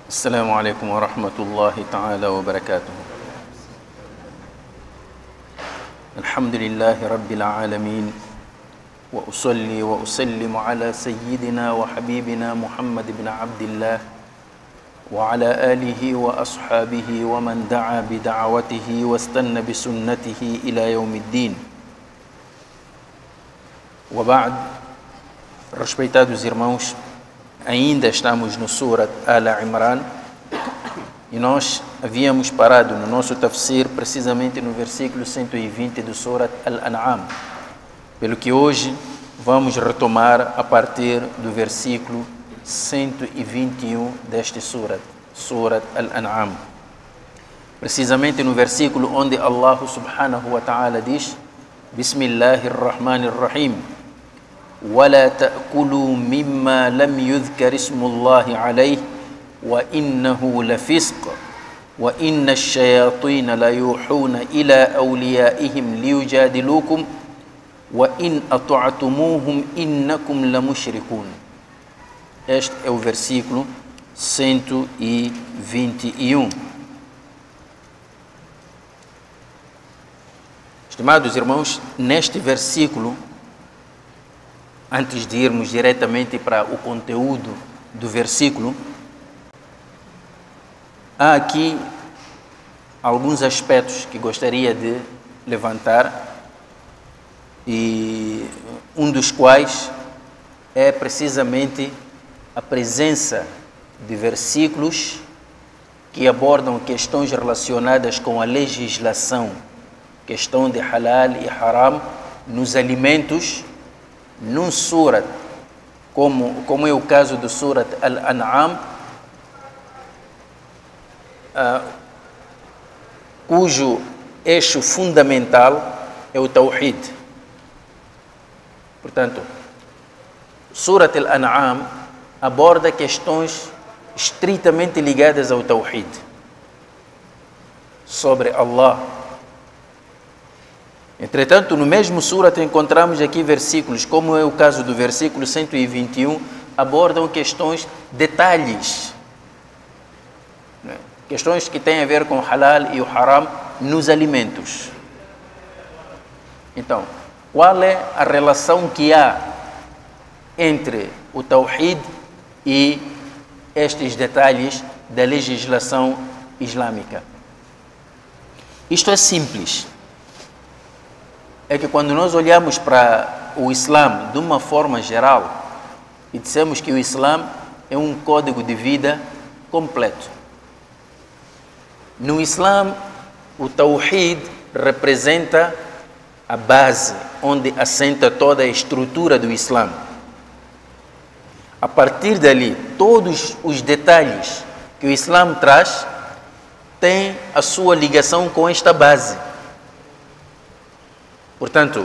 السلام عليكم ورحمة الله تعالى وبركاته. الحمد لله رب العالمين، وأصلي وأسلم على سيدنا وحبيبنا محمد بن عبد الله وعلى آله وأصحابه ومن دعا بدعوته واستنى بسنته إلى يوم الدين. وبعد، respeitados irmãos, ainda estamos no Surat Al-Imran e nós havíamos parado no nosso tafsir precisamente no versículo 120 do Surat Al-An'am, pelo que hoje vamos retomar a partir do versículo 121 deste Surat Al-An'am, precisamente no versículo onde Allah subhanahu wa ta'ala diz: Bismillahirrahmanirrahim, ولا تأكلوا مما لم يذكر اسم الله عليه وإنه لفسق وإن الشياطين ليوحون إلى أوليائهم ليجادلوكم وإن أطعتموهم إنكم لمشركون. Este é o versículo 121. Estimados irmãos, neste versículo, antes de irmos diretamente para o conteúdo do versículo, há aqui alguns aspectos que gostaria de levantar, e um dos quais é precisamente a presença de versículos que abordam questões relacionadas com a legislação, questão de halal e haram nos alimentos, num surat, como é o caso do Surat Al-An'am, cujo eixo fundamental é o Tawhid. Portanto, Surat Al-An'am aborda questões estritamente ligadas ao Tawhid, sobre Allah. Entretanto, no mesmo surat encontramos aqui versículos, como é o caso do versículo 121, abordam questões, detalhes, né? Questões que têm a ver com halal e o haram nos alimentos. Então, qual é a relação que há entre o Tawhid e estes detalhes da legislação islâmica? Isto é simples. É que quando nós olhamos para o Islã de uma forma geral e dissemos que o Islã é um código de vida completo, no Islã o Tawhid representa a base onde assenta toda a estrutura do Islã. A partir dali, todos os detalhes que o Islã traz têm a sua ligação com esta base. Portanto,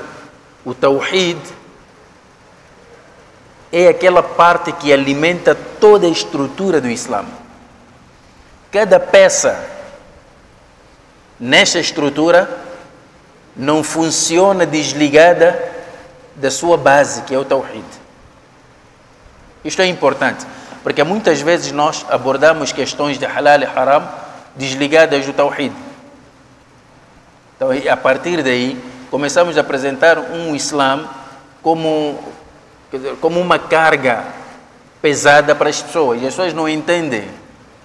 o Tawhid é aquela parte que alimenta toda a estrutura do Islã. Cada peça nesta estrutura não funciona desligada da sua base, que é o Tawhid. Isto é importante, porque muitas vezes nós abordamos questões de halal e haram desligadas do Tawhid. Então, a partir daí, começamos a apresentar um Islã como uma carga pesada para as pessoas. E as pessoas não entendem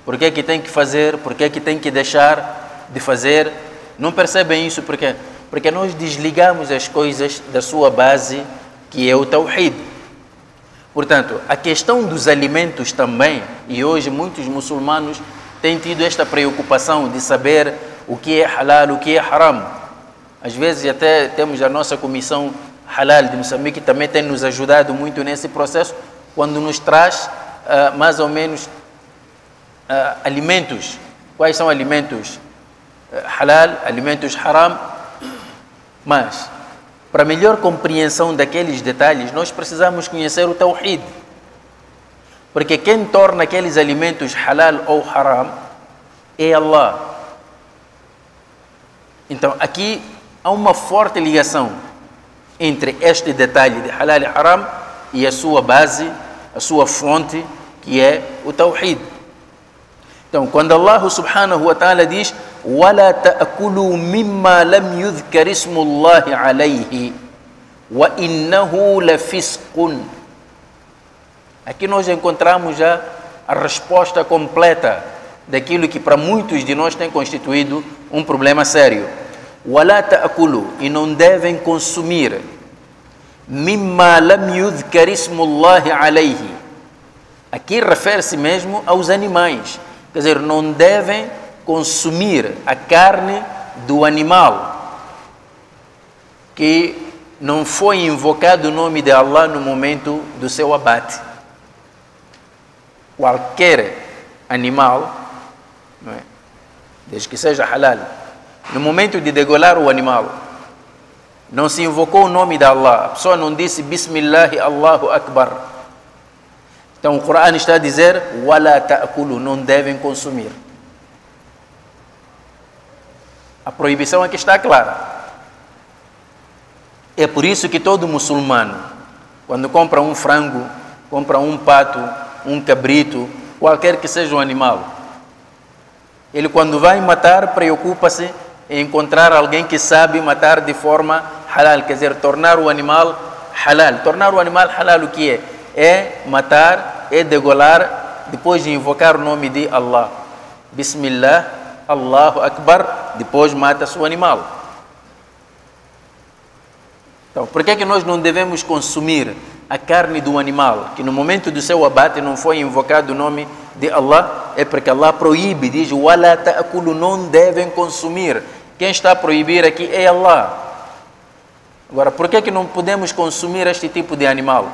por que é que tem que fazer, por que é que tem que deixar de fazer. Não percebem isso porque nós desligamos as coisas da sua base, que é o Tawhid. Portanto, a questão dos alimentos também, e hoje muitos muçulmanos têm tido esta preocupação de saber o que é halal, o que é haram. Às vezes até temos a nossa comissão halal de Moçambique, que também tem nos ajudado muito nesse processo, quando nos traz mais ou menos alimentos. Quais são alimentos halal, alimentos haram? Mas, para melhor compreensão daqueles detalhes, nós precisamos conhecer o Tawhid. Porque quem torna aqueles alimentos halal ou haram é Allah. Então, aqui há uma forte ligação entre este detalhe de halal e haram e a sua base, a sua fonte, que é o Tawhid. Então, quando Allah subhanahu wa ta'ala diz وَلَا تَأْكُلُوا مِمَّا لَمْ يُذْكَرِ اسْمُ اللَّهِ عَلَيْهِ وَإِنَّهُ لَفِسْقٌ. Aqui nós encontramos já a resposta completa daquilo que para muitos de nós tem constituído um problema sério. وَلَا تَأْكُلُوا, e não devem consumir مِمَّا لَمْ يُذْكَرِ اسْمُ اللَّهِ عَلَيْهِ. Aqui refere-se mesmo aos animais. Quer dizer, não devem consumir a carne do animal que não foi invocado o nome de Allah no momento do seu abate. Qualquer animal, não é? Desde que seja halal, no momento de degolar o animal, não se invocou o nome de Allah, a pessoa não disse Bismillah, Allahu Akbar. Então o Corão está a dizer وَلَا تَأْكُلُوا, não devem consumir. A proibição aqui está clara. É por isso que todo muçulmano, quando compra um frango, compra um pato, um cabrito, qualquer que seja o animal, ele quando vai matar preocupa-se em encontrar alguém que sabe matar de forma halal, quer dizer, tornar o animal halal. Tornar o animal halal o que é? É matar, é degolar, depois de invocar o nome de Allah. Bismillah, Allahu Akbar, depois mata-se o animal. Então, por que é que nós não devemos consumir a carne do animal, que no momento do seu abate não foi invocado o nome de Allah? É porque Allah proíbe, diz, وَلَا تَأْكُلُوا, não devem consumir. Quem está a proibir aqui é Allah. Agora, por que é que não podemos consumir este tipo de animal?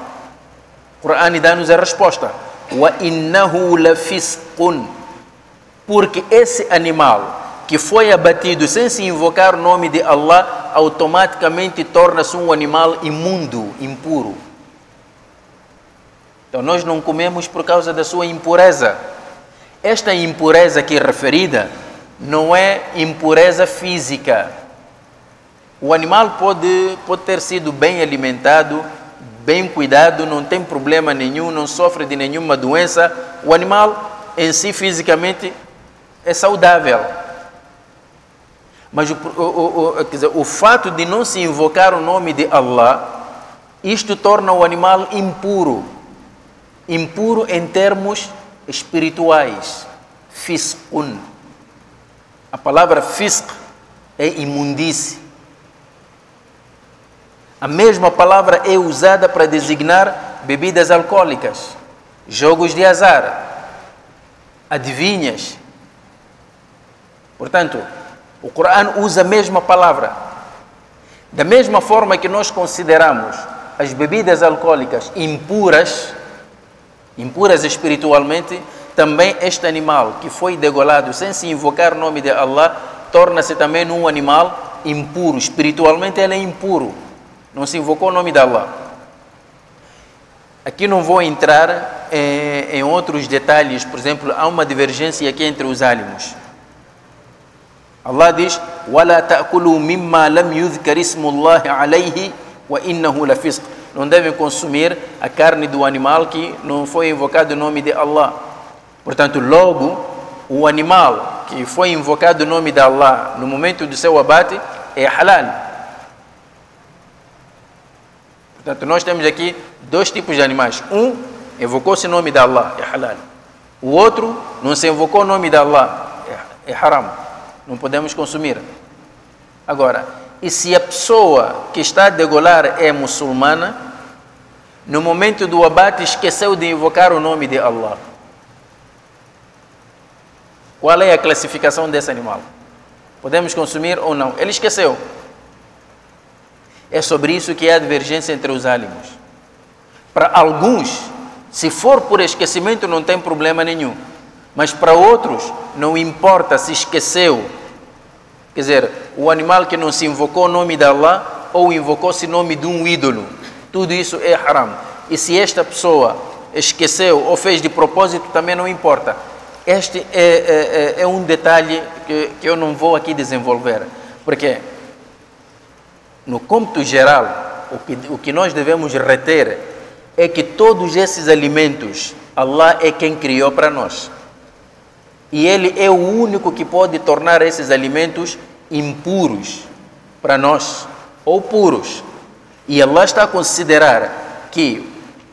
O Corão dá-nos a resposta. وَإِنَّهُ لَفِسْقٌ, porque esse animal que foi abatido sem se invocar o nome de Allah, automaticamente torna-se um animal imundo, impuro. Então nós não comemos por causa da sua impureza. Esta impureza aqui referida não é impureza física. O animal pode ter sido bem alimentado, bem cuidado, não tem problema nenhum, não sofre de nenhuma doença. O animal em si fisicamente é saudável. Mas quer dizer, o fato de não se invocar o nome de Allah, isto torna o animal impuro. Impuro em termos espirituais. Fisqun. A palavra fisq é imundície. A mesma palavra é usada para designar bebidas alcoólicas, jogos de azar, adivinhas. Portanto, o Corão usa a mesma palavra. Da mesma forma que nós consideramos as bebidas alcoólicas impuras espiritualmente, também este animal que foi degolado sem se invocar o nome de Allah, torna-se também um animal impuro. Espiritualmente ele é impuro. Não se invocou o nome de Allah. Aqui não vou entrar em outros detalhes. Por exemplo, há uma divergência aqui entre os álimos. Allah diz وَلَا تَأْكُلُوا مِمَّا لَمْ يُذْكَرِ اسْمُ اللَّهِ عَلَيْهِ وَإِنَّهُ لَفِسْقٌ. Não devem consumir a carne do animal que não foi invocado o nome de Allah. Portanto, logo, o animal que foi invocado o nome de Allah no momento do seu abate é halal. Portanto, nós temos aqui dois tipos de animais. Um, invocou-se o nome de Allah, é halal. O outro, não se invocou o nome de Allah, é haram. Não podemos consumir. Agora, e se a pessoa que está a degolar é muçulmana, no momento do abate esqueceu de invocar o nome de Allah? Qual é a classificação desse animal? Podemos consumir ou não? Ele esqueceu. É sobre isso que há divergência entre os álimos. Para alguns, se for por esquecimento, não tem problema nenhum. Mas para outros, não importa se esqueceu. Quer dizer, o animal que não se invocou o nome de Allah ou invocou-se o nome de um ídolo, tudo isso é haram. E se esta pessoa esqueceu ou fez de propósito, também não importa. Este é um detalhe que eu não vou aqui desenvolver. Porque, no cômputo geral, o que nós devemos reter é que todos esses alimentos, Allah é quem criou para nós. E Ele é o único que pode tornar esses alimentos impuros para nós, ou puros. E Allah está a considerar que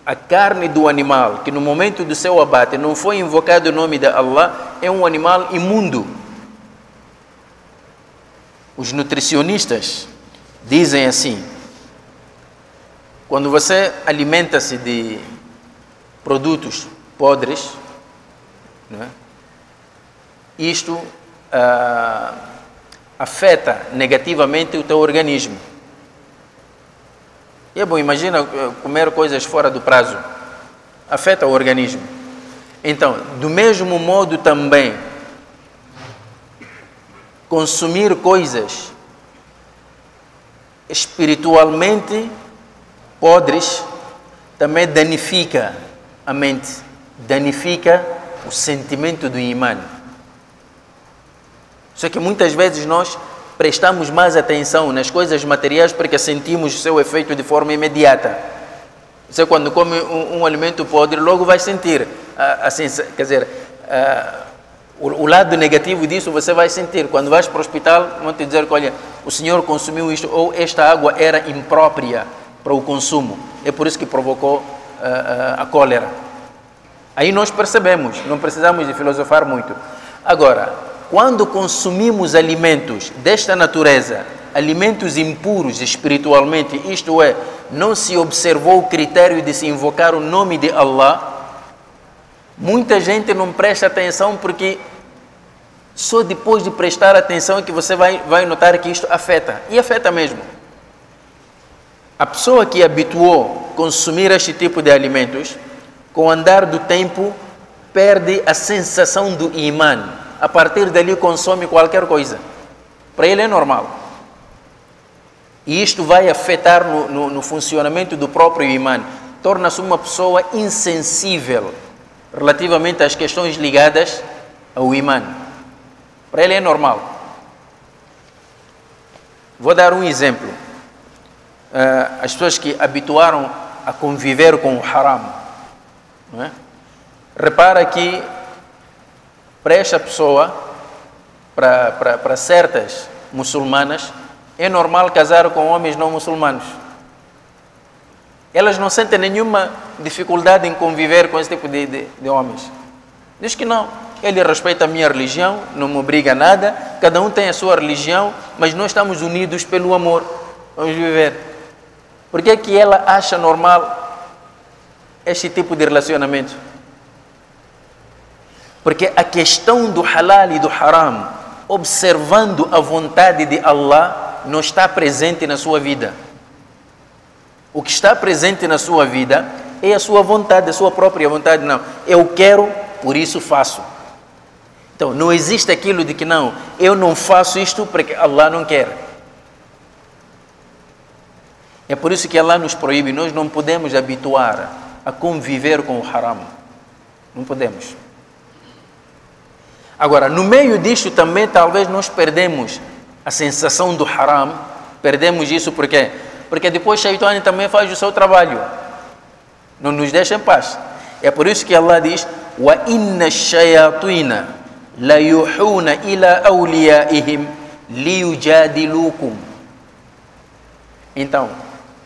a carne do animal, que no momento do seu abate não foi invocado o nome de Allah, é um animal imundo. Os nutricionistas dizem assim: quando você alimenta-se de produtos podres, não é? Isto afeta negativamente o teu organismo. E é bom, imagina comer coisas fora do prazo, afeta o organismo. Então, do mesmo modo também, consumir coisas espiritualmente podres também danifica a mente, danifica o sentimento do imã. Só que muitas vezes nós prestamos mais atenção nas coisas materiais porque sentimos o seu efeito de forma imediata. Você quando come um alimento podre, logo vai sentir, quer dizer, o lado negativo disso você vai sentir. Quando vais para o hospital, vão te dizer que, olha, o senhor consumiu isto, ou esta água era imprópria para o consumo. É por isso que provocou a cólera. Aí nós percebemos, não precisamos de filosofar muito. Agora, quando consumimos alimentos desta natureza, alimentos impuros espiritualmente, isto é, não se observou o critério de se invocar o nome de Allah, muita gente não presta atenção porque só depois de prestar atenção é que você vai notar que isto afeta. E afeta mesmo. A pessoa que habituou a consumir este tipo de alimentos, com o andar do tempo, perde a sensação do imã. A partir dali consome qualquer coisa. Para ele é normal. E isto vai afetar no funcionamento do próprio imã. Torna-se uma pessoa insensível relativamente às questões ligadas ao imã. Para ele é normal. Vou dar um exemplo. As pessoas que habituaram a conviver com o haram, não é? Repara que para esta pessoa, para certas muçulmanas, é normal casar com homens não muçulmanos. Elas não sentem nenhuma dificuldade em conviver com esse tipo de homens. Diz que não, ele respeita a minha religião, não me obriga a nada, cada um tem a sua religião, mas nós estamos unidos pelo amor, vamos viver. Por que é que ela acha normal este tipo de relacionamento? Porque a questão do halal e do haram, observando a vontade de Allah, não está presente na sua vida. O que está presente na sua vida é a sua vontade, a sua própria vontade. Não, eu quero, por isso faço. Então, não existe aquilo de que não, eu não faço isto porque Allah não quer. É por isso que Allah nos proíbe, nós não podemos habituar a conviver com o haram. Não podemos. Agora, no meio disto também talvez nós perdemos a sensação do haram, perdemos isso por quê? Porque depois Shaitan também faz o seu trabalho, não nos deixa em paz. É por isso que Allah diz: wa inna shayatina la yuhuna ila awliyaihim liyujadilukum. Então,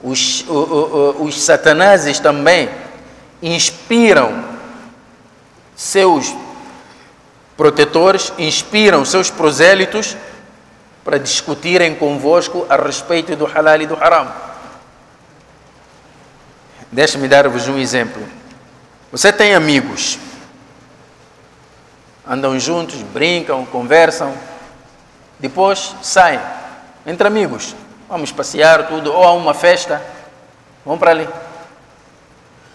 os satanazes também inspiram seus protetores, inspiram seus prosélitos para discutirem convosco a respeito do halal e do haram. Deixe-me dar-vos um exemplo. Você tem amigos, andam juntos, brincam, conversam, depois saem, entre amigos, vamos passear, tudo, ou a uma festa, vão para ali.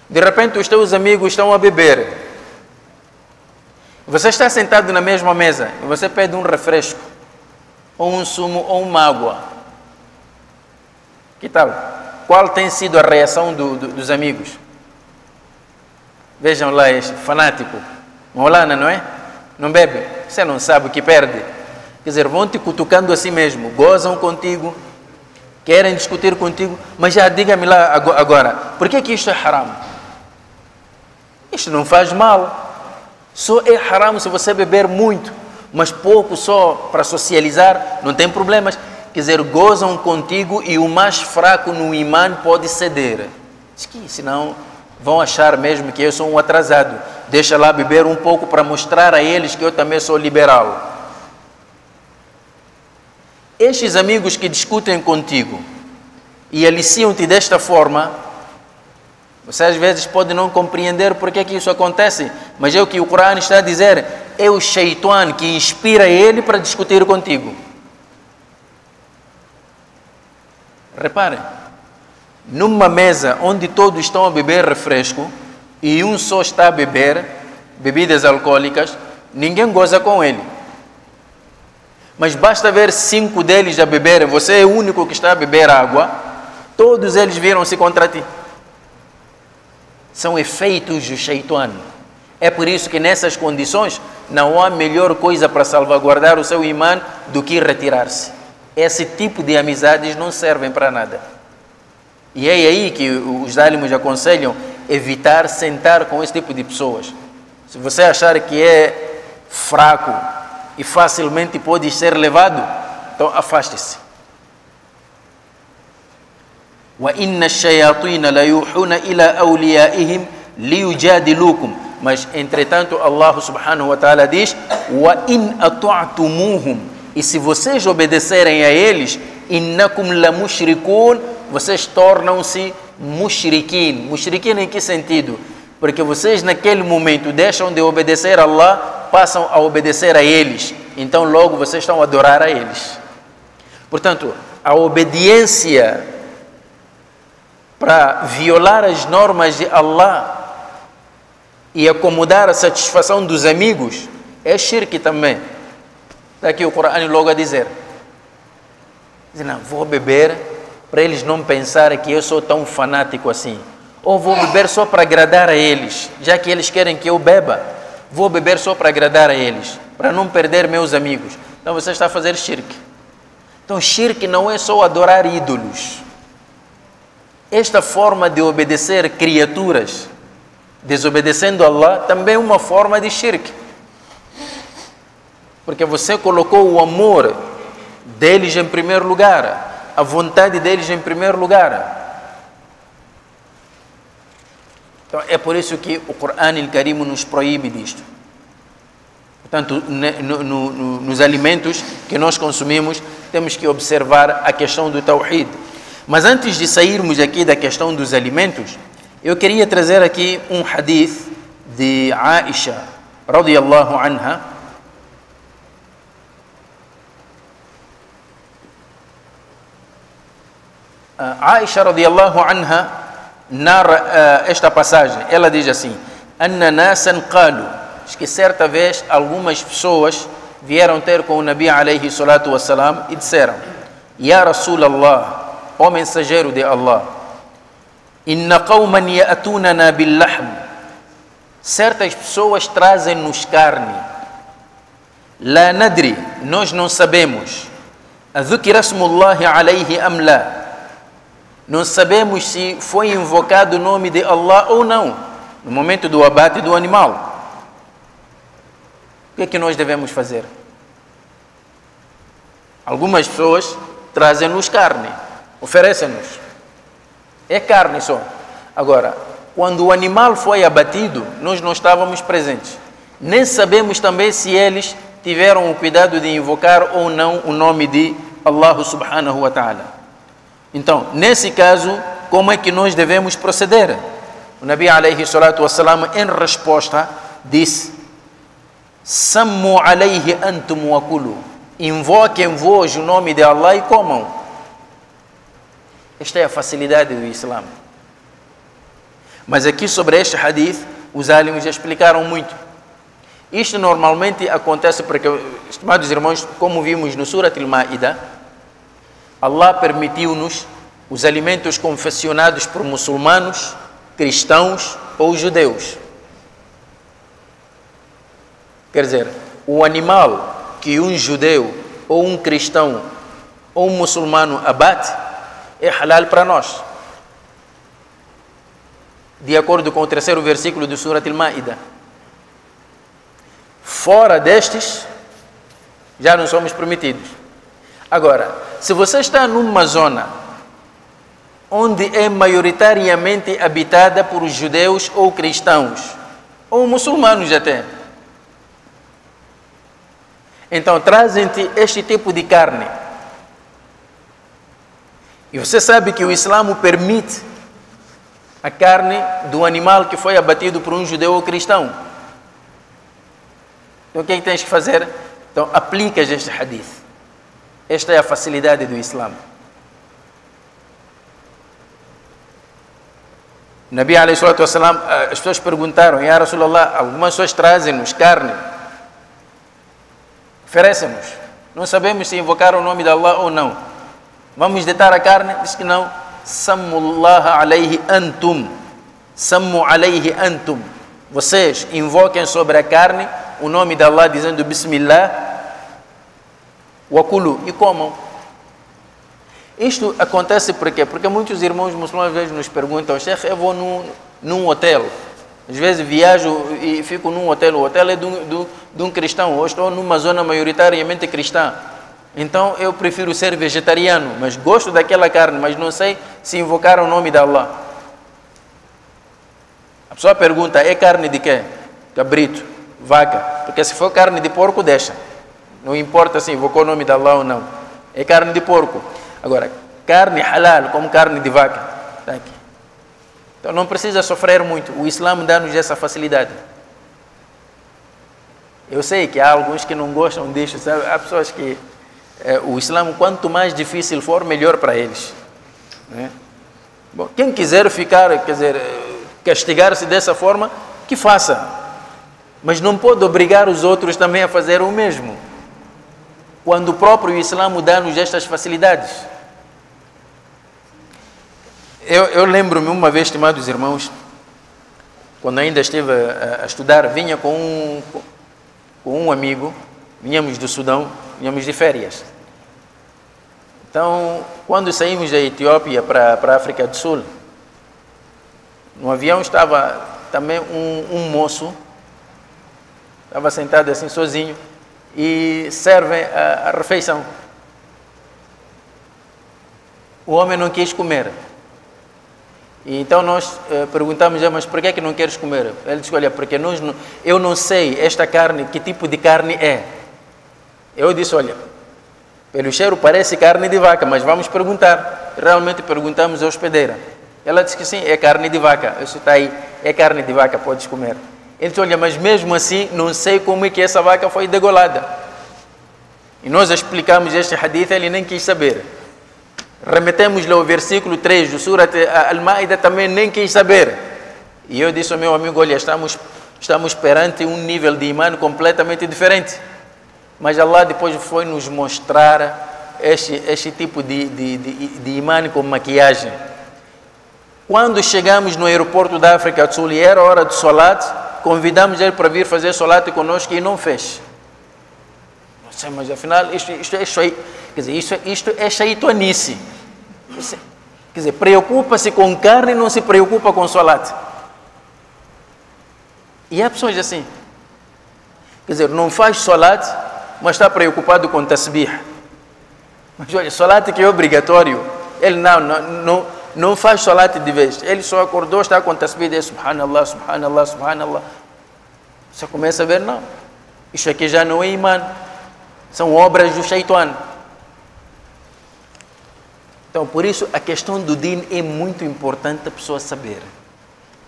De repente os teus amigos estão a beber. Você está sentado na mesma mesa e você pede um refresco, ou um sumo, ou uma água. Que tal? Qual tem sido a reação dos amigos? Vejam lá este fanático. Maulana, não é? Não bebe. Você não sabe o que perde. Quer dizer, vão te cutucando assim mesmo. Gozam contigo. Querem discutir contigo. Mas já diga-me lá agora. Por que isto é haram? Isto não faz mal. Só é haram se você beber muito, mas pouco só para socializar, não tem problemas. Quer dizer, gozam contigo e o mais fraco no imã pode ceder. Diz que senão vão achar mesmo que eu sou um atrasado. Deixa lá beber um pouco para mostrar a eles que eu também sou liberal. Estes amigos que discutem contigo e aliciam-te desta forma, você às vezes pode não compreender porque é que isso acontece, mas é o que o Corão está a dizer, é o Shaitan que inspira ele para discutir contigo. Reparem, numa mesa onde todos estão a beber refresco e um só está a beber bebidas alcoólicas, ninguém goza com ele. Mas basta ver 5 deles a beberem, você é o único que está a beber água, todos eles viram-se contra ti. São efeitos do Shaitan. É por isso que nessas condições não há melhor coisa para salvaguardar o seu imã do que retirar-se. Esse tipo de amizades não servem para nada. E é aí que os álamos aconselham evitar sentar com esse tipo de pessoas. Se você achar que é fraco e facilmente pode ser levado, então afaste-se. وَإِنَّ الشَّيَاطِينَ لَيُوحُونَ إِلَىٰ أَوْلِيَائِهِمْ لِيُجَادِلُوكُمْ. Mas, entretanto, Allah subhanahu wa ta'ala diz وَإِنْ أَطَعْتُمُوهُمْ. E se vocês obedecerem a eles, إِنَّكُمْ لَمُشْرِكُونَ, vocês tornam-se mushrikin. Mushrikin em que sentido? Porque vocês naquele momento deixam de obedecer a Allah, passam a obedecer a eles. Então logo vocês estão a adorar a eles. Portanto, a obediência para violar as normas de Allah e acomodar a satisfação dos amigos é shirk também. Está aqui o Corão logo a dizer. Diz, não, vou beber para eles não pensarem que eu sou tão fanático assim. Ou vou beber só para agradar a eles, já que eles querem que eu beba. Vou beber só para agradar a eles, para não perder meus amigos. Então você está a fazer shirk. Então shirk não é só adorar ídolos. Esta forma de obedecer criaturas, desobedecendo a Allah, também é uma forma de shirk. Porque você colocou o amor deles em primeiro lugar, a vontade deles em primeiro lugar. Então é por isso que o Corão Al-Karim nos proíbe disto. Portanto, nos alimentos que nós consumimos, temos que observar a questão do Tawhid. Mas antes de sairmos aqui da questão dos alimentos, eu queria trazer aqui um hadith de Aisha, radiyallahu anha. Aisha, radiyallahu anha, narra esta passagem. Ela diz assim: Anna nasan qalu, que certa vez algumas pessoas vieram ter com o Nabi alayhi salatu wassalam e disseram: Ya Rasulallah, ó mensageiro de Allah, inna qawman ya'tunana bil lahm, certas pessoas trazem-nos carne, la nadri, nós não sabemos, adhukira smullahi alayhi am la, não sabemos se foi invocado o nome de Allah ou não, no momento do abate do animal. O que é que nós devemos fazer? Algumas pessoas trazem-nos carne, oferecem-nos. É carne só. Agora, quando o animal foi abatido, nós não estávamos presentes. Nem sabemos também se eles tiveram o cuidado de invocar ou não o nome de Allah subhanahu wa ta'ala. Então, nesse caso, como é que nós devemos proceder? O Nabi alayhi salatu wassalam, em resposta, disse: Sammu alayhi antum wa kulu. Invoquem vós o nome de Allah e comam. Esta é a facilidade do Islã. Mas aqui sobre este hadith, os álamos já explicaram muito. Isto normalmente acontece porque, estimados irmãos, como vimos no Surat Al-Ma'idah, Allah permitiu-nos os alimentos confeccionados por muçulmanos, cristãos ou judeus. Quer dizer, o animal que um judeu ou um cristão ou um muçulmano abate é halal para nós, de acordo com o 3º versículo do Surat Al-Ma'idah. Fora destes, já não somos permitidos. Agora, se você está numa zona onde é maioritariamente habitada por judeus ou cristãos, ou muçulmanos até, então trazem-te este tipo de carne. E você sabe que o Islã permite a carne do animal que foi abatido por um judeu ou cristão. Então o que é que tens que fazer? Então aplicas este hadith. Esta é a facilidade do Islã. Nabi alayhi salatu wassalam, as pessoas perguntaram: Ya Rasulallah, algumas pessoas trazem-nos carne, oferecem-nos, não sabemos se invocaram o nome de Allah ou não, vamos deitar a carne? Diz que não. Sammullaha alayhi antum, sammu alayhi antum, vocês invoquem sobre a carne o nome de Allah dizendo Bismillah, wa kulu, e comam. Isto acontece por quê? Porque muitos irmãos muçulmanos às vezes nos perguntam: Sheikh, eu vou num hotel, às vezes viajo e fico num hotel, o hotel é de um cristão, ou estou numa zona maioritariamente cristã, então eu prefiro ser vegetariano, mas gosto daquela carne, mas não sei se invocar o nome de Allah. A pessoa pergunta: é carne de quê? Cabrito, vaca, porque se for carne de porco deixa, não importa se invocou o nome de Allah ou não, é carne de porco. Agora, carne halal, como carne de vaca, está aqui. Então não precisa sofrer muito, o Islã dá-nos essa facilidade. Eu sei que há alguns que não gostam disso, sabe? Há pessoas que o Islã, quanto mais difícil for, melhor para eles, né? Bom, quem quiser ficar, quer dizer, castigar-se dessa forma, que faça, mas não pode obrigar os outros também a fazer o mesmo, quando o próprio Islã dá-nos estas facilidades. Eu lembro-me uma vez, estimados irmãos, quando ainda estive a estudar, vinha com um amigo, vinhamos do Sudão, vinhamos de férias. Então, quando saímos da Etiópia para a África do Sul, no avião estava também um moço, estava sentado assim sozinho, e servem a refeição. O homem não quis comer. E então nós perguntamos: mas por que não queres comer? Ele disse: olha, porque eu não sei esta carne, que tipo de carne é. Eu disse: olha, pelo cheiro parece carne de vaca, mas vamos perguntar. Realmente perguntamos à hospedeira. Ela disse que sim, é carne de vaca. Isso está aí, é carne de vaca, podes comer. Ele disse: olha, mas mesmo assim não sei como é que essa vaca foi degolada. E nós explicamos este hadith, ele nem quis saber. Remetemos-lhe ao versículo 3 do Surat Al-Ma'idah, também nem quis saber. E eu disse ao meu amigo: olha, estamos perante um nível de imã completamente diferente. Mas Allah depois foi nos mostrar este tipo de imã com maquiagem. Quando chegamos no aeroporto da África do Sul e era hora do Salat, convidamos ele para vir fazer Salat conosco e não fez. Não sei, mas afinal isto é shaitanice. Quer dizer, preocupa-se com carne e não se preocupa com Salat. E há pessoas assim. Quer dizer, não faz Salat, mas está preocupado com tasbih. Mas olha, Salat que é obrigatório, ele não faz Salat de vez. Ele só acordou, está com tasbih de Subhanallah, Subhanallah, Subhanallah. Você começa a ver: não, isso aqui já não é imã, são obras do shaitan. Então, por isso, a questão do din é muito importante a pessoa saber,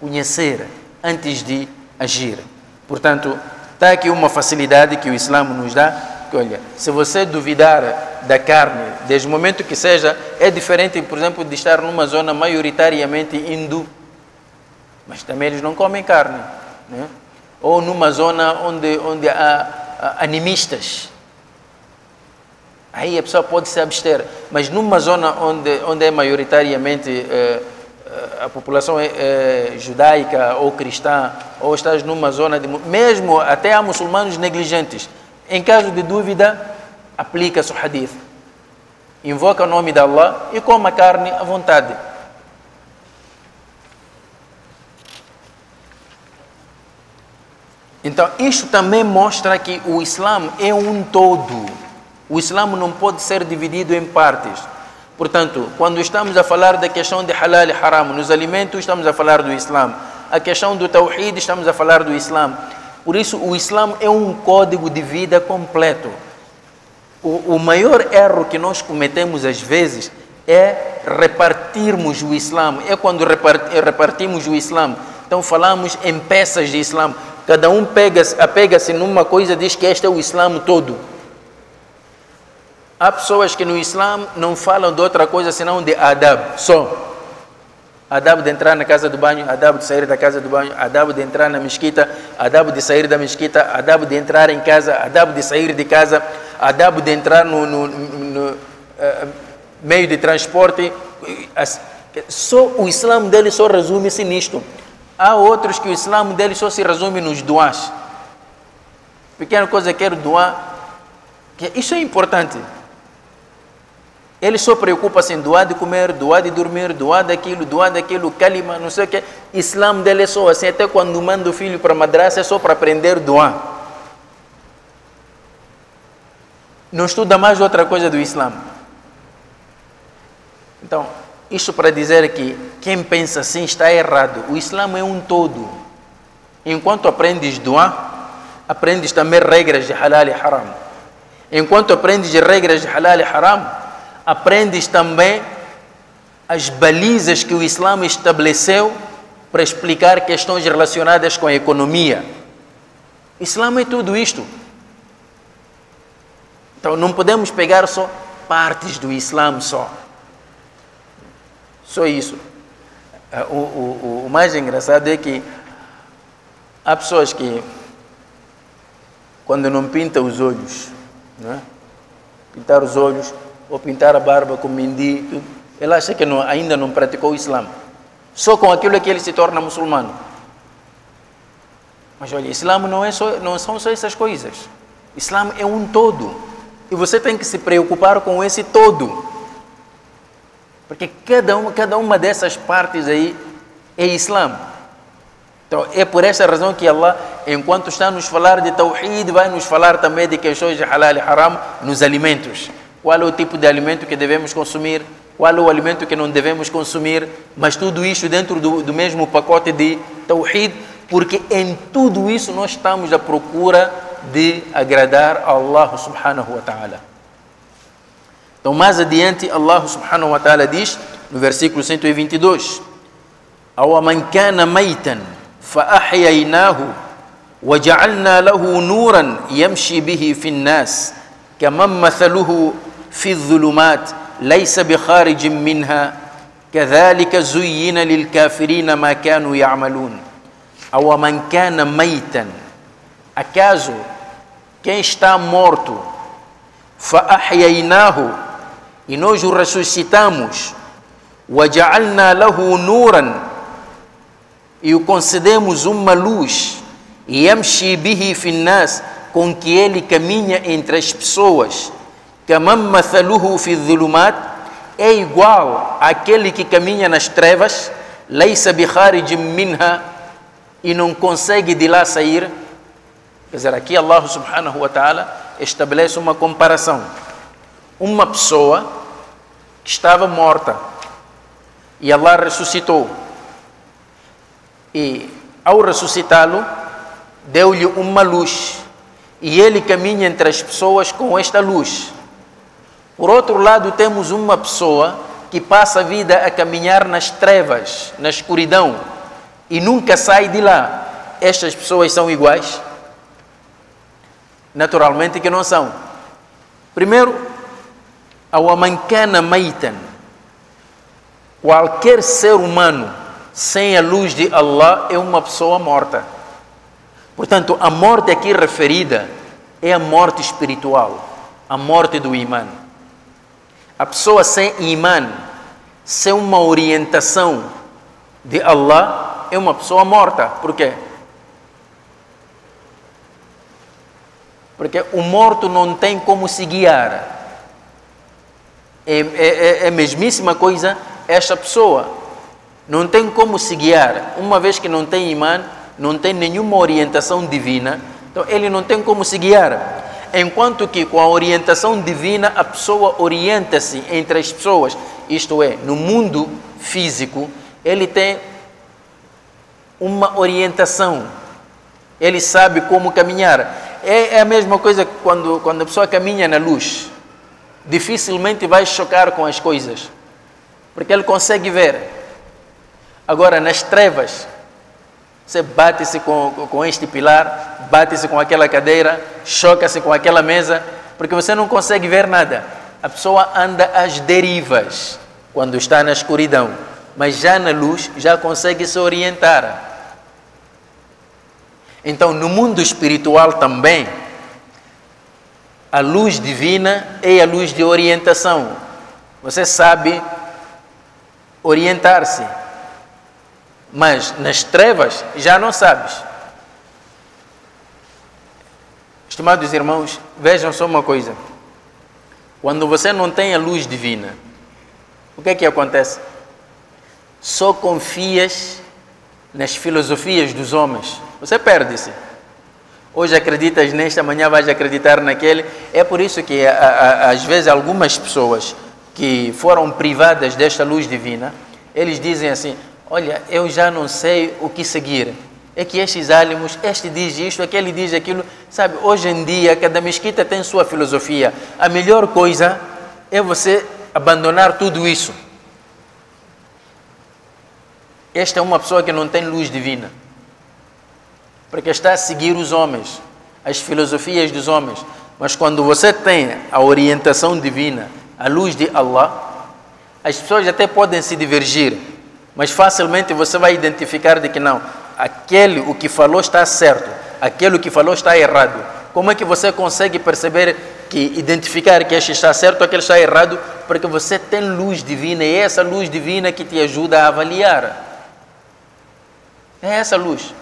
conhecer, antes de agir. Portanto, está aqui uma facilidade que o Islã nos dá, que olha, se você duvidar da carne, desde o momento que seja, é diferente, por exemplo, de estar numa zona maioritariamente hindu, mas também eles não comem carne, né? Ou numa zona onde há animistas, aí a pessoa pode se abster, mas numa zona onde é maioritariamente a população é judaica ou cristã, ou estás numa zona mesmo até há muçulmanos negligentes, em caso de dúvida, aplica-se o hadith, invoca o nome de Allah e coma a carne à vontade. Então, isto também mostra que o Islã é um todo. O Islã não pode ser dividido em partes. Portanto, quando estamos a falar da questão de halal e haram nos alimentos, estamos a falar do Islã. A questão do tawhid, estamos a falar do Islã. Por isso, o Islã é um código de vida completo. O maior erro que nós cometemos às vezes é repartirmos o Islã. É quando repartimos o Islã. Então, falamos em peças de Islã. Cada um apega-se numa coisa e diz que este é o Islã todo. Há pessoas que no Islã não falam de outra coisa senão de adab, só. Adab de entrar na casa do banho, adab de sair da casa do banho, adab de entrar na mesquita, adab de sair da mesquita, adab de entrar em casa, adab de sair de casa, adab de entrar no meio de transporte. Só o Islã dele só resume-se nisto. Há outros que o Islã dele só se resume nos duás. Pequena coisa, quero doar. Isso é importante. Ele só preocupa-se em doar de comer, doar de dormir, doar daquilo, kalima, não sei o que. Islã dele é só assim. Até quando manda o filho para a madraça é só para aprender doar. Não estuda mais outra coisa do Islã. Então, isto para dizer que quem pensa assim está errado. O Islã é um todo. Enquanto aprendes doar, aprendes também regras de halal e haram. Enquanto aprendes regras de halal e haram, aprendes também as balizas que o Islã estabeleceu para explicar questões relacionadas com a economia. O Islã é tudo isto. Então não podemos pegar só partes do Islã só. Só isso. O mais engraçado é que há pessoas que, quando não pintam os olhos, não é? Pintar os olhos, ou pintar a barba com mendi, ele acha que ainda não praticou o Islã. Só com aquilo é que ele se torna muçulmano. Mas olha, Islã não são só essas coisas. Islã é um todo. E você tem que se preocupar com esse todo. Porque cada uma dessas partes aí é Islã. Então é por essa razão que Allah, enquanto está a nos falar de tawhid, vai nos falar também de questões de halal e haram nos alimentos. Qual é o tipo de alimento que devemos consumir, qual é o alimento que não devemos consumir, mas tudo isso dentro do mesmo pacote de tawhid, porque em tudo isso nós estamos à procura de agradar a Allah subhanahu wa ta'ala. Então mais adiante Allah subhanahu wa ta'ala diz no versículo 122: أَوَ مَنْ كَانَ مَيْتًا فَأَحْيَيْنَاهُ وَجَعَلْنَا لَهُ نُورًا يَمْشِي بِهِ فِي النَّاسِ كَمَنْ مَثَلُهُ في الظلمات ليس بخارج منها كذلك زين للكافرين ما كانوا يعملون. أو من كان ميتا, acaso quem está morto, فأحييناه, e nós o ressuscitamos, وجعلنا له نورا, e o concedemos uma luz, يمشي به في الناس, com que ele caminha entre as pessoas, كَمَنْ مَثَلُهُ فِي الظُّلُمَاتِ, é igual àquele que caminha nas trevas, لَيْسَ بِخَارِجٍ مِنْهَا, e não consegue de lá sair. Quer dizer, aqui Allah subhanahu wa ta'ala estabelece uma comparação. Uma pessoa que estava morta e Allah ressuscitou, e ao ressuscitá-lo deu-lhe uma luz, e ele caminha entre as pessoas com esta luz. Por outro lado, temos uma pessoa que passa a vida a caminhar nas trevas, na escuridão, e nunca sai de lá. Estas pessoas são iguais? Naturalmente que não são. Primeiro, أَوَ مَنْ كَانَ مَيْتًا, qualquer ser humano sem a luz de Allah é uma pessoa morta. Portanto, a morte aqui referida é a morte espiritual, a morte do imã. A pessoa sem imã, sem uma orientação de Allah, é uma pessoa morta. Por quê? Porque o morto não tem como se guiar. É a mesmíssima coisa esta pessoa. Não tem como se guiar. Uma vez que não tem imã, não tem nenhuma orientação divina, então ele não tem como se guiar. Enquanto que com a orientação divina a pessoa orienta-se entre as pessoas, isto é, no mundo físico, ele tem uma orientação, ele sabe como caminhar. É a mesma coisa quando a pessoa caminha na luz, dificilmente vai chocar com as coisas, porque ele consegue ver. Agora, nas trevas, você bate-se com este pilar, bate-se com aquela cadeira, choca-se com aquela mesa, porque você não consegue ver nada. A pessoa anda às derivas quando está na escuridão, mas já na luz já consegue se orientar. Então, no mundo espiritual também, a luz divina é a luz de orientação. Você sabe orientar-se, mas nas trevas já não sabes. Estimados irmãos, vejam só uma coisa. Quando você não tem a luz divina, o que é que acontece? Só confias nas filosofias dos homens. Você perde-se. Hoje acreditas neste, amanhã vais acreditar naquele. É por isso que às vezes algumas pessoas que foram privadas desta luz divina, eles dizem assim: olha, eu já não sei o que seguir. É que estes álimos, este diz isto, aquele diz aquilo. Sabe, hoje em dia, cada mesquita tem sua filosofia. A melhor coisa é você abandonar tudo isso. Esta é uma pessoa que não tem luz divina, porque está a seguir os homens, as filosofias dos homens. Mas quando você tem a orientação divina, a luz de Allah, as pessoas até podem se divergir, mas facilmente você vai identificar de que não, aquele o que falou está certo, aquele o que falou está errado. Como é que você consegue perceber, identificar que este está certo, aquele está errado? Porque você tem luz divina, e é essa luz divina que te ajuda a avaliar. É essa luz.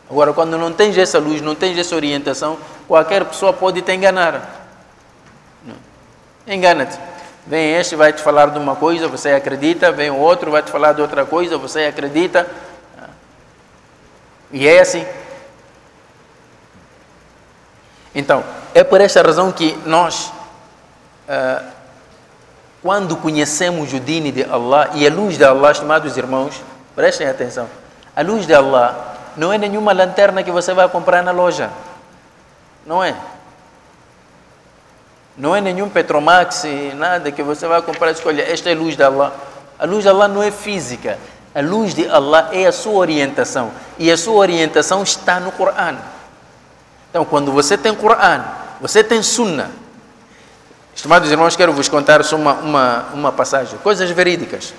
Agora, quando não tens essa luz, não tens essa orientação, qualquer pessoa pode te enganar. Engana-te. Vem este, vai te falar de uma coisa, você acredita. Vem o outro, vai te falar de outra coisa, você acredita. E é assim. Então, é por esta razão que nós, quando conhecemos o dini de Allah e a luz de Allah, estimados irmãos, prestem atenção. A luz de Allah não é nenhuma lanterna que você vai comprar na loja. Não é. Não é nenhum Petromax, nada que você vai comprar e escolha. Esta é a luz de Allah. A luz de Allah não é física. A luz de Allah é a sua orientação. E a sua orientação está no Coran. Então, quando você tem Coran, você tem Sunnah. Estimados irmãos, quero vos contar só uma passagem. Coisas verídicas.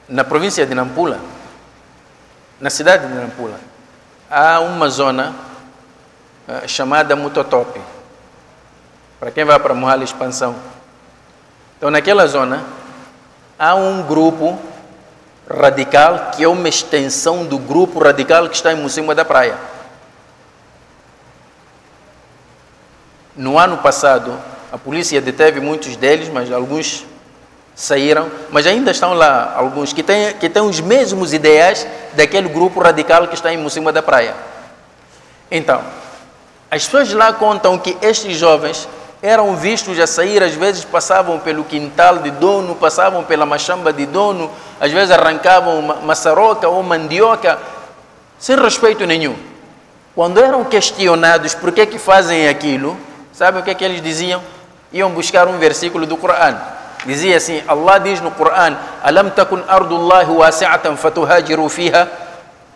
Na província de Nampula, na cidade de Nampula, há uma zona chamada Mutotope. Para quem vai para Mohale Expansão. Então, naquela zona, há um grupo radical que é uma extensão do grupo radical que está em cima da praia. No ano passado, a polícia deteve muitos deles, mas alguns saíram, mas ainda estão lá alguns que têm os mesmos ideais daquele grupo radical que está em cima da praia. Então, as pessoas lá contam que estes jovens eram vistos a sair, às vezes passavam pelo quintal de dono, passavam pela machamba de dono, às vezes arrancavam maçaroca ou mandioca, sem respeito nenhum. Quando eram questionados por que fazem aquilo, sabe o que eles diziam? Iam buscar um versículo do Coran. Dizia assim: Allah diz no Coran: Alam takun ardullahi wasi'atan fatuhajiru fiha.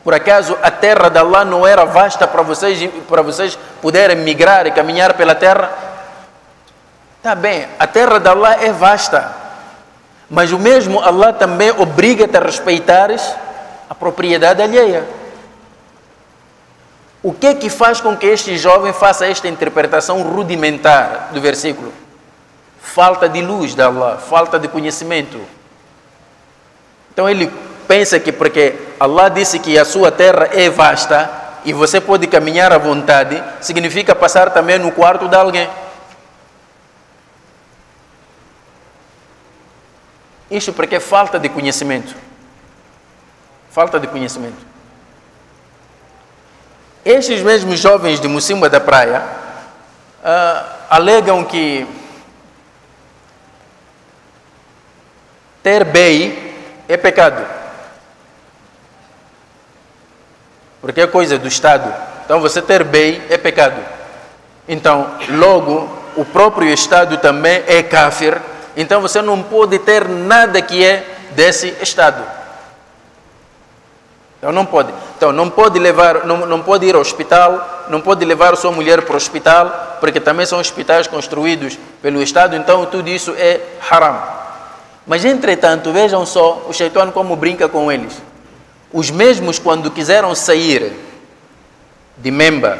Por acaso a terra de Allah não era vasta para vocês poderem migrar e caminhar pela terra? Tá bem, a terra de Allah é vasta, mas o mesmo Allah também obriga-te a respeitares a propriedade alheia. O que é que faz com que este jovem faça esta interpretação rudimentar do versículo? Falta de luz de Allah, falta de conhecimento. Então ele pensa que porque Allah disse que a sua terra é vasta e você pode caminhar à vontade, significa passar também no quarto de alguém. Isto porque é falta de conhecimento. Falta de conhecimento. Estes mesmos jovens de Mocimboa da Praia alegam que ter bem é pecado, porque é coisa do Estado. Então, você ter bem é pecado. Então, logo, o próprio Estado também é kafir. Então, você não pode ter nada que é desse Estado. Então, não pode. Então, não pode levar, não pode ir ao hospital, não pode levar sua mulher para o hospital, porque também são hospitais construídos pelo Estado. Então, tudo isso é haram. Mas, entretanto, vejam só o Shaitão como brinca com eles. Os mesmos, quando quiseram sair de Memba,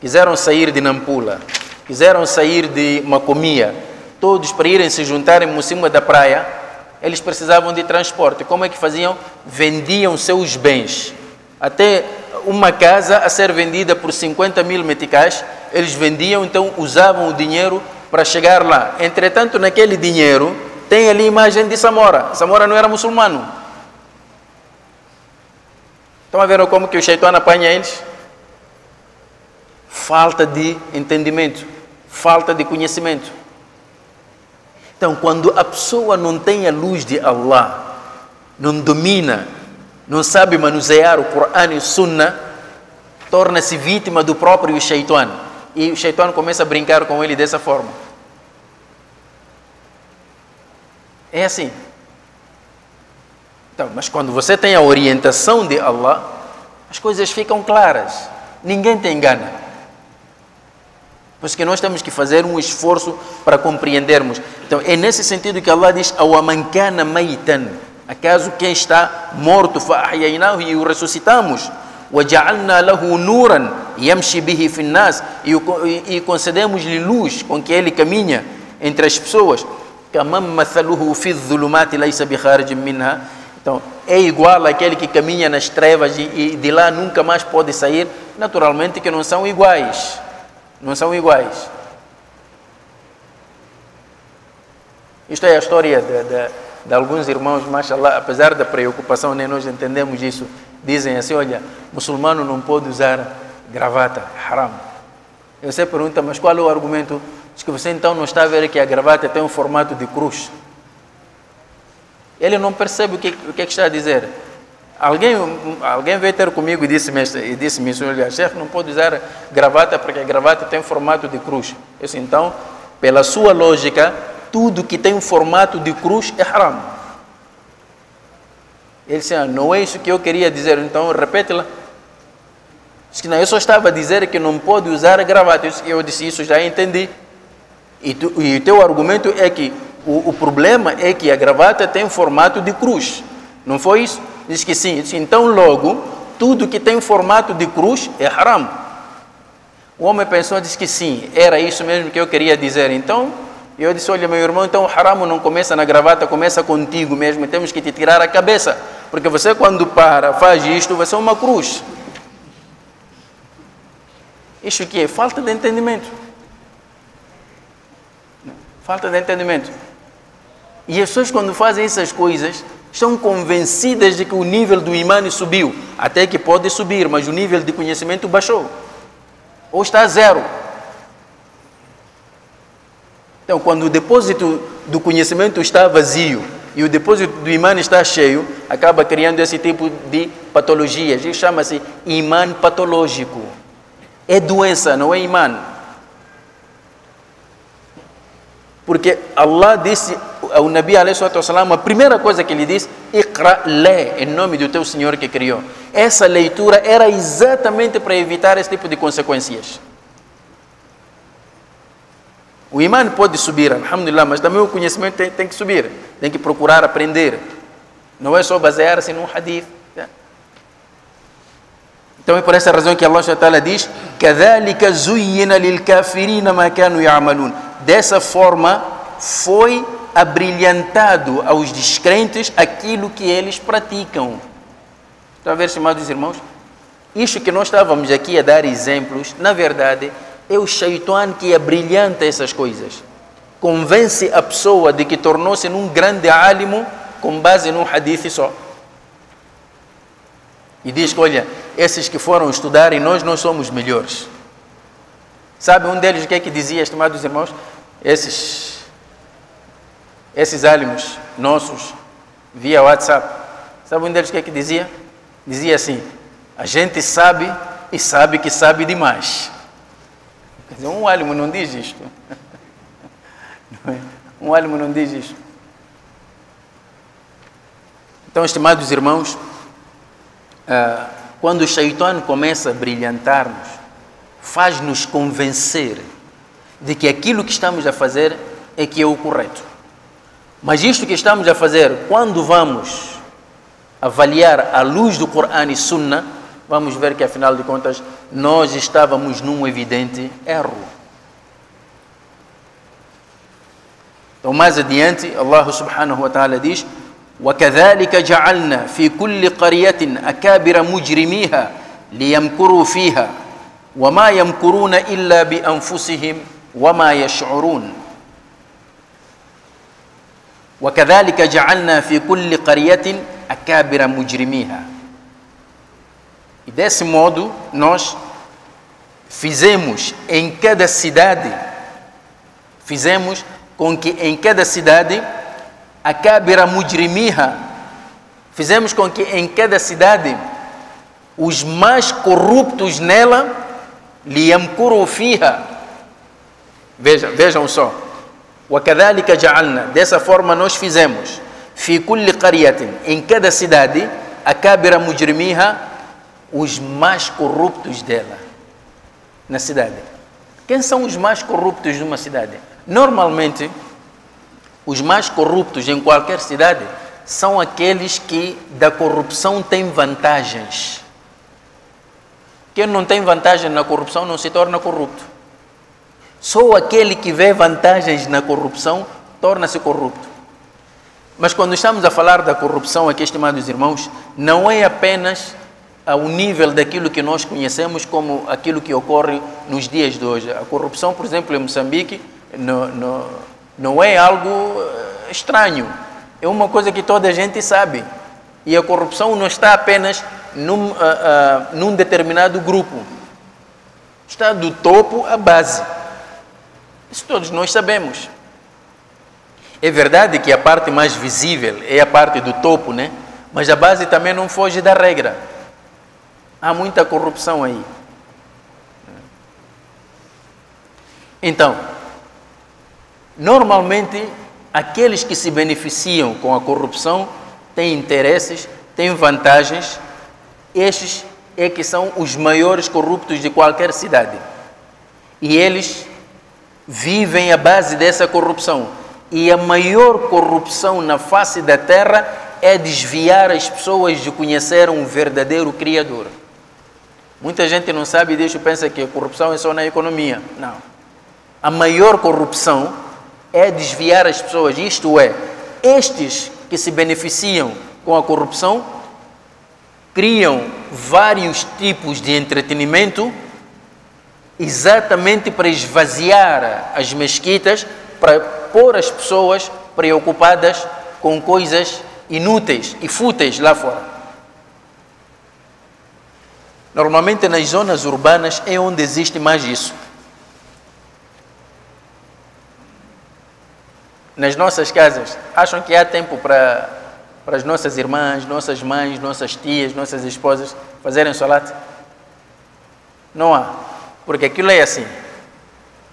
quiseram sair de Nampula, quiseram sair de Macomia, todos para irem se juntarem em Mocimboa da Praia, eles precisavam de transporte. Como é que faziam? Vendiam seus bens. Até uma casa a ser vendida por 50 mil meticais, eles vendiam, então usavam o dinheiro para chegar lá. Entretanto, naquele dinheiro, tem ali a imagem de Samora. Samora não era muçulmano. Estão a ver como que o Shaitão apanha eles? Falta de entendimento, falta de conhecimento. Então, quando a pessoa não tem a luz de Allah, não domina, não sabe manusear o Corão e o Sunnah, torna-se vítima do próprio Shaitão. E o Shaitão começa a brincar com ele dessa forma. É assim. Então, mas quando você tem a orientação de Allah, as coisas ficam claras. Ninguém te engana. Por isso que nós temos que fazer um esforço para compreendermos. Então, é nesse sentido que Allah diz: "Awaman kana maitan", acaso quem está morto, fa'ahyainahu, e o ressuscitamos, "waja'alna lahu nuran yamshi bihi fi nas", e concedemos-lhe luz com que ele caminha entre as pessoas. "Kaman mathaluhu fi dhulumati laysa bi kharijin minha", então é igual àquele que caminha nas trevas e de lá nunca mais pode sair. Naturalmente que não são iguais. Não são iguais. Isto é a história de alguns irmãos, mashallah, apesar da preocupação, nem nós entendemos isso. Dizem assim: olha, muçulmano não pode usar gravata, haram. E você pergunta: mas qual é o argumento? Diz que você então não está a ver que a gravata tem um formato de cruz. Ele não percebe o que está a dizer. Alguém veio ter comigo e disse-me: olha, chefe, não pode usar gravata porque a gravata tem formato de cruz. Eu disse: então, pela sua lógica, tudo que tem um formato de cruz é haram. Ele disse: não é isso que eu queria dizer. Então, repete lá. Disse que não, eu só estava a dizer que não pode usar gravata. Eu disse: isso já entendi. E o teu argumento é que o problema é que a gravata tem um formato de cruz. Não foi isso? Diz que sim. Diz que, então, logo, tudo que tem formato de cruz é haram. O homem pensou, disse que sim, era isso mesmo que eu queria dizer. Então, eu disse: olha, meu irmão, então o haram não começa na gravata, começa contigo mesmo. Temos que te tirar a cabeça. Porque você, quando faz isto, vai ser uma cruz. Isso aqui é falta de entendimento. Falta de entendimento. E as pessoas, quando fazem essas coisas, estão convencidas de que o nível do imã subiu. Até que pode subir, mas o nível de conhecimento baixou. Ou está a zero. Então, quando o depósito do conhecimento está vazio e o depósito do imã está cheio, acaba criando esse tipo de patologias. Isso chama-se imã patológico. É doença, não é imã. Porque Allah disse ao Nabi ﷺ, a primeira coisa que ele disse: Iqra, lê em nome do teu Senhor que criou. Essa leitura era exatamente para evitar esse tipo de consequências. O imã pode subir, alhamdulillah, mas também o conhecimento tem que subir. Tem que procurar aprender. Não é só basear-se num hadith. Então é por essa razão que Allah diz: كَذَلِكَ زُيِّنَ لِلْكَافِرِينَ مَا كَانُوا يَعْمَلُونَ. Dessa forma foi abrilhantado aos descrentes aquilo que eles praticam. Está a ver, estimados irmãos? Isto que nós estávamos aqui a dar exemplos, na verdade, é o Shaitão que abrilhanta essas coisas. Convence a pessoa de que tornou-se num grande álimo com base num hadith só. e diz que, olha, esses que foram estudar e nós não somos melhores. Sabe um deles o que é que dizia, estimados irmãos? Esses álimos nossos, via WhatsApp, sabe um deles o que é que dizia? Dizia assim: a gente sabe e sabe que sabe demais. Quer dizer, um álimo não diz isto. Não é? Um álimo não diz isto. Então, estimados irmãos, quando o Shaitã começa a brilhantar-nos, faz-nos convencer de que aquilo que estamos a fazer é que é o correto. Mas isto que estamos a fazer, quando vamos avaliar à luz do Corão e Sunna, vamos ver que, afinal de contas, nós estávamos num evidente erro. Então, mais adiante, Allah subhanahu wa ta'ala diz: وَكَذَلِكَ جَعَلْنَا فِي كُلِّ قَرْيَةٍ أَكَابِرَ مُجْرِمِيهَا لِيَمْكُرُوا فِيهَا وَمَا يَمْكُرُونَ إِلَّا بِأَنفُسِهِمْ وَمَا يَشْعُرُونَ. وَكَذَلِكَ جَعَلْنَا فِي كُلِّ قَرْيَةٍ أَكَابِرَ مُجْرِمِيهَا. E desse modo, nós fizemos em cada cidade, fizemos com que em cada cidade, akabira mujrimiha, fizemos com que em cada cidade os mais corruptos nela, liyamkuru fiha. Vejam só. Wakadhalika ja'alna, dessa forma nós fizemos, fi kulli qaryatin, em cada cidade, akabira mujrimiha, os mais corruptos dela, na cidade. Quem são os mais corruptos de uma cidade? Normalmente, os mais corruptos em qualquer cidade são aqueles que da corrupção têm vantagens. Quem não tem vantagem na corrupção não se torna corrupto. Só aquele que vê vantagens na corrupção torna-se corrupto. Mas quando estamos a falar da corrupção aqui, estimados irmãos, não é apenas ao nível daquilo que nós conhecemos como aquilo que ocorre nos dias de hoje. A corrupção, por exemplo, em Moçambique, não é algo estranho. É uma coisa que toda a gente sabe. E a corrupção não está apenas num determinado grupo. Está do topo à base. Isso todos nós sabemos. É verdade que a parte mais visível é a parte do topo, né? Mas a base também não foge da regra. Há muita corrupção aí. Então, normalmente, aqueles que se beneficiam com a corrupção têm interesses, têm vantagens. Estes é que são os maiores corruptos de qualquer cidade. E eles vivem à base dessa corrupção. E a maior corrupção na face da terra é desviar as pessoas de conhecer um verdadeiro Criador. Muita gente não sabe disso, pensa que a corrupção é só na economia. Não. A maior corrupção é desviar as pessoas. Isto é, estes que se beneficiam com a corrupção criam vários tipos de entretenimento exatamente para esvaziar as mesquitas, para pôr as pessoas preocupadas com coisas inúteis e fúteis lá fora. Normalmente nas zonas urbanas é onde existe mais isso. Nas nossas casas, acham que há tempo para as nossas irmãs, nossas mães, nossas tias, nossas esposas fazerem salat? Não há, porque aquilo é assim.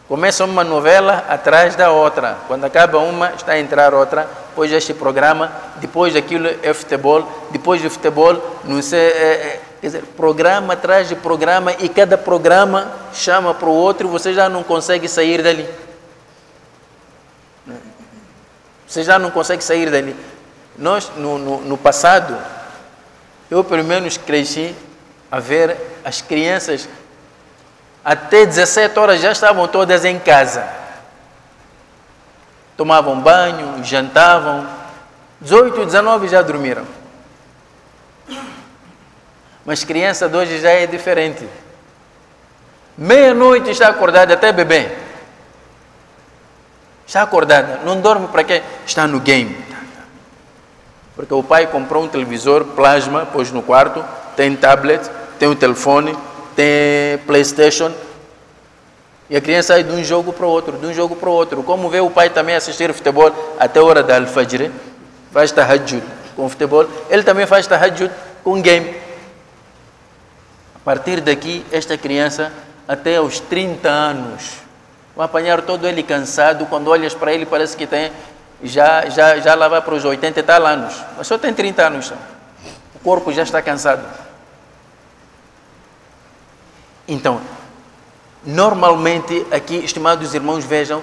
Começa uma novela atrás da outra. Quando acaba uma, está a entrar outra. Depois este programa, depois daquilo é futebol, depois do futebol, não sei, quer dizer, programa atrás de programa, e cada programa chama para o outro, você já não consegue sair dali. Você já não consegue sair dali. Nós, no passado, eu pelo menos cresci a ver as crianças até 17 horas já estavam todas em casa. Tomavam banho, jantavam. 18, 19 já dormiram. Mas criança de hoje já é diferente. Meia-noite está acordada, até bebê. Está acordada. Não dorme para quê? Está no game. Porque o pai comprou um televisor plasma, pôs no quarto, tem tablet, tem o telefone, tem PlayStation. E a criança sai de um jogo para o outro, de um jogo para o outro. Como vê o pai também assistir futebol até a hora da Al-Fajr, faz tahajjud com futebol, ele também faz tahajjud com game. A partir daqui, esta criança, até aos 30 anos, vai apanhar todo ele cansado. Quando olhas para ele, parece que tem, já lá vai para os 80 e tal anos, mas só tem 30 anos. O corpo já está cansado. Então, normalmente, aqui, estimados irmãos, vejam,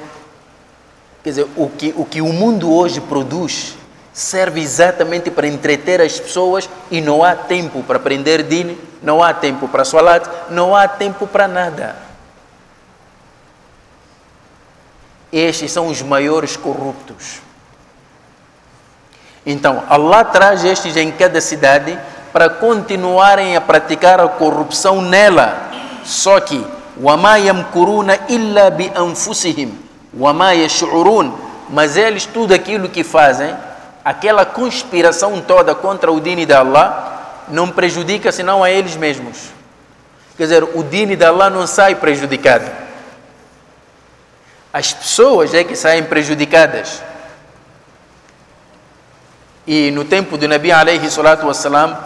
quer dizer, o que o mundo hoje produz serve exatamente para entreter as pessoas e não há tempo para aprender dini, não há tempo para salat, não há tempo para nada. Estes são os maiores corruptos. Então, Allah traz estes em cada cidade para continuarem a praticar a corrupção nela. Só que وَمَا يَمْكُرُونَ إِلَّا بِأَنفُسِهِمْ وَمَا يَشْعُرُونَ. Mas eles, tudo aquilo que fazem, aquela conspiração toda contra o dini de Allah, não prejudica senão a eles mesmos. Quer dizer, o dini de Allah não sai prejudicado. As pessoas é que saem prejudicadas. E no tempo do Nabi alayhi salatu wassalam,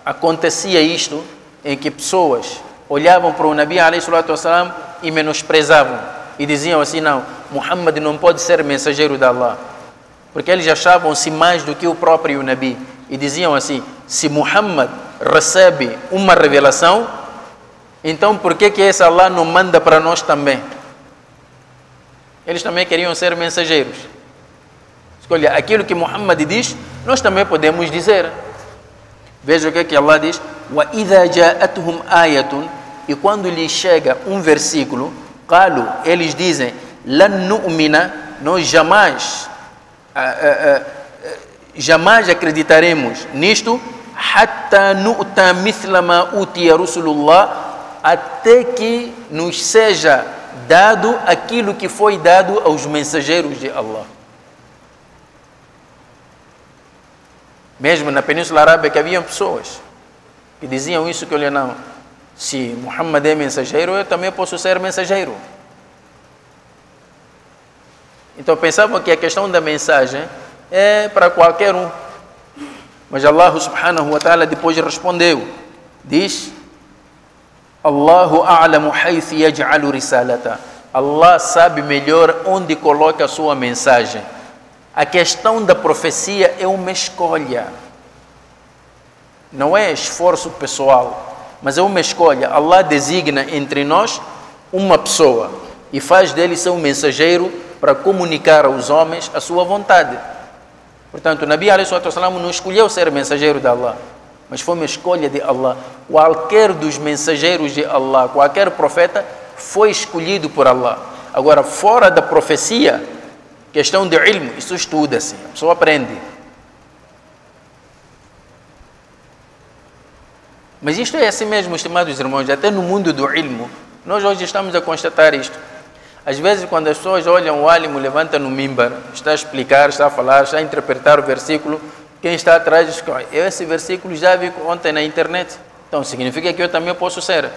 acontecia isto, em que pessoas olhavam para o Nabi alayhi salatu wassalam e menosprezavam. E diziam assim, não, Muhammad não pode ser mensageiro de Allah. Porque eles achavam-se mais do que o próprio Nabi. E diziam assim, se Muhammad recebe uma revelação, então por que esse Allah não manda para nós também? Eles também queriam ser mensageiros. Olha, aquilo que Muhammad diz, nós também podemos dizer. Veja o que Allah diz. وَإِذَا جَاءَتْهُمْ آيَةٌ. E quando lhes chega um versículo, قالوا, eles dizem, لَنْ نُؤْمِنَ, nós jamais acreditaremos nisto, حَتَّى نُؤْتَى مِثْلَ مَا أُوتِيَ رُسُلُ اللَّهِ, até que nos seja dado aquilo que foi dado aos mensageiros de Allah. Mesmo na Península Arábica que havia pessoas que diziam isso, que olha, não, se Muhammad é mensageiro, eu também posso ser mensageiro. Então pensavam que a questão da mensagem é para qualquer um. Mas Allah subhanahu wa ta'ala depois respondeu, diz, Allahu a'lamu haythu yaj'alu risalata. Allah sabe melhor onde coloca a sua mensagem. A questão da profecia é uma escolha. Não é esforço pessoal, mas é uma escolha. Allah designa entre nós uma pessoa e faz dele ser um mensageiro para comunicar aos homens a sua vontade. Portanto, o Nabi alayhi salatu wassalam não escolheu ser mensageiro de Allah, mas foi uma escolha de Allah. Qualquer dos mensageiros de Allah, qualquer profeta, foi escolhido por Allah. Agora, fora da profecia, questão de ilmo, isso estuda-se, a pessoa aprende. Mas isto é assim mesmo, estimados irmãos, até no mundo do ilmo, nós hoje estamos a constatar isto. Às vezes, quando as pessoas olham o álimo, levanta no mimbar, está a explicar, está a falar, está a interpretar o versículo, quem está atrás diz, esse versículo já vi ontem na internet, então significa que eu também posso ser.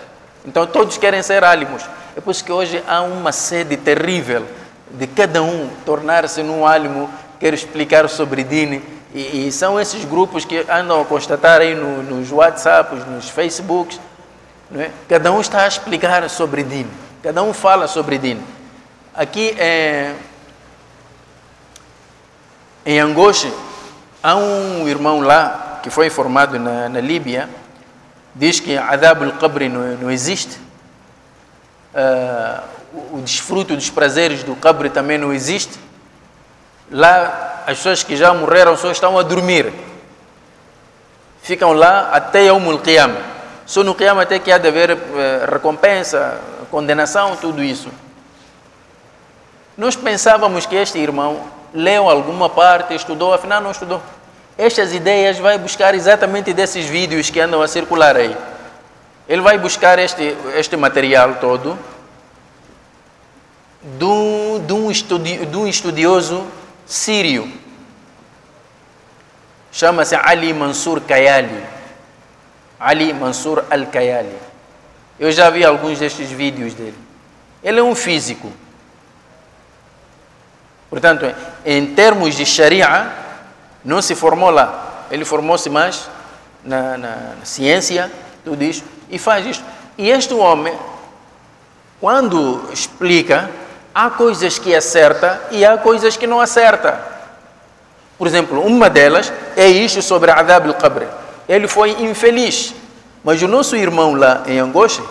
Então todos querem ser álimos. É por isso que hoje há uma sede terrível de cada um tornar-se num álimo, quer explicar sobre dini, e são esses grupos que andam a constatar aí nos WhatsApps, nos Facebooks, não é? Cada um está a explicar sobre dini, cada um fala sobre dini. Aqui em Angoche, há um irmão lá que foi formado na Líbia, diz que Adab al-Qabri não existe, o desfruto dos prazeres do Qabri também não existe. Lá, as pessoas que já morreram só estão a dormir, ficam lá até Yawm al-Qiyamah. Só no Qiyamah até que há de haver recompensa, condenação, tudo isso. Nós pensávamos que este irmão leu alguma parte, estudou, afinal não estudou. Estas ideias vai buscar exatamente desses vídeos que andam a circular aí. Ele vai buscar este material todo de um estudioso sírio. Chama-se Ali Mansur Kayali. Ali Mansur Al-Kayali. Eu já vi alguns destes vídeos dele. Ele é um físico. Portanto, em termos de Sharia, não se formou lá. Ele formou-se mais na ciência, tudo isso, e faz isso. E este homem, quando explica, há coisas que acerta e há coisas que não acerta. Por exemplo, uma delas é isto sobre Adab al-Qabr. Ele foi infeliz, mas o nosso irmão lá em Angoche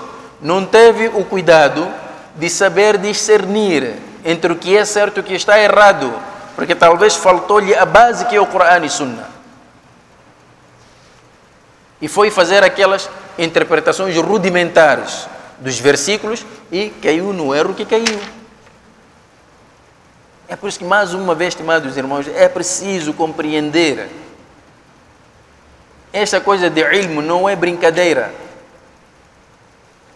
não teve o cuidado de saber discernir entre o que é certo e o que está errado, porque talvez faltou-lhe a base que é o Corão e Sunna. E foi fazer aquelas interpretações rudimentares dos versículos e caiu no erro que caiu. É por isso que, mais uma vez, estimados irmãos, é preciso compreender. Esta coisa de ilmo não é brincadeira.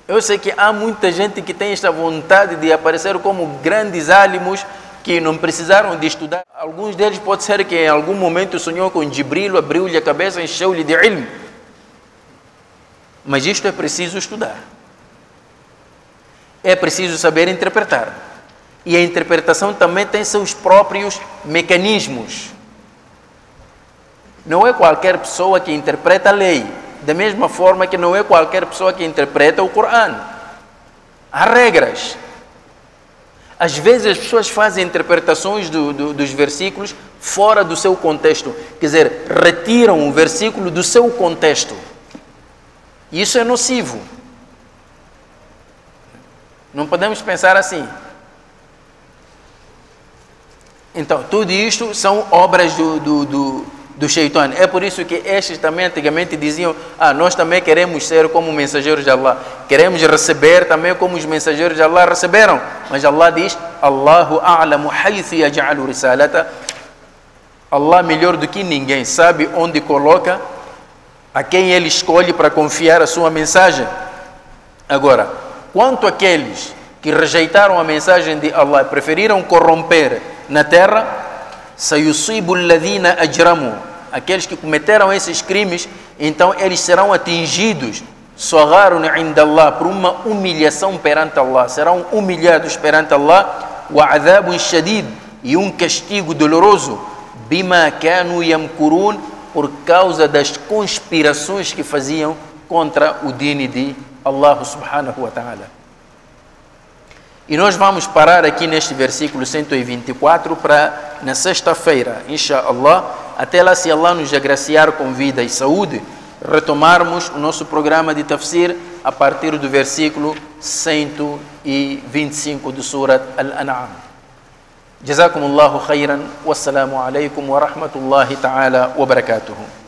Eu sei que há muita gente que tem esta vontade de aparecer como grandes álimos que não precisaram de estudar. Alguns deles pode ser que em algum momento sonhou com Jibril, abriu-lhe a cabeça, encheu-lhe de ilmo. Mas isto é preciso estudar. É preciso saber interpretar. E a interpretação também tem seus próprios mecanismos. Não é qualquer pessoa que interpreta a lei, da mesma forma que não é qualquer pessoa que interpreta o Corão. Há regras. Às vezes as pessoas fazem interpretações dos versículos fora do seu contexto. Quer dizer, retiram o versículo do seu contexto. E isso é nocivo. Não podemos pensar assim. Então, tudo isto são obras do Shaitan. É por isso que estes também antigamente diziam: nós também queremos ser como mensageiros de Allah. Queremos receber também como os mensageiros de Allah receberam. Mas Allah diz: Allahu a'lamu haythu yaj'alu risalata. Allah melhor do que ninguém sabe onde coloca a quem ele escolhe para confiar a sua mensagem. Agora, quanto àqueles que rejeitaram a mensagem de Allah, preferiram corromper na terra, sayusibu alladhina ajramu, aqueles que cometeram esses crimes, então eles serão atingidos, sagharun inda Allah, por uma humilhação perante Allah, serão humilhados perante Allah, wa adhabun shadid, e um castigo doloroso, bima kanu yamkurun, por causa das conspirações que faziam contra o dini de Allah subhanahu wa ta'ala. E nós vamos parar aqui neste versículo 124 para, na sexta-feira, inshallah, até lá, se Allah nos agraciar com vida e saúde, retomarmos o nosso programa de tafsir a partir do versículo 125 do Surat Al-An'am. Jazakumullahu khairan, wassalamu alaikum wa rahmatullahi ta'ala wa barakatuhu.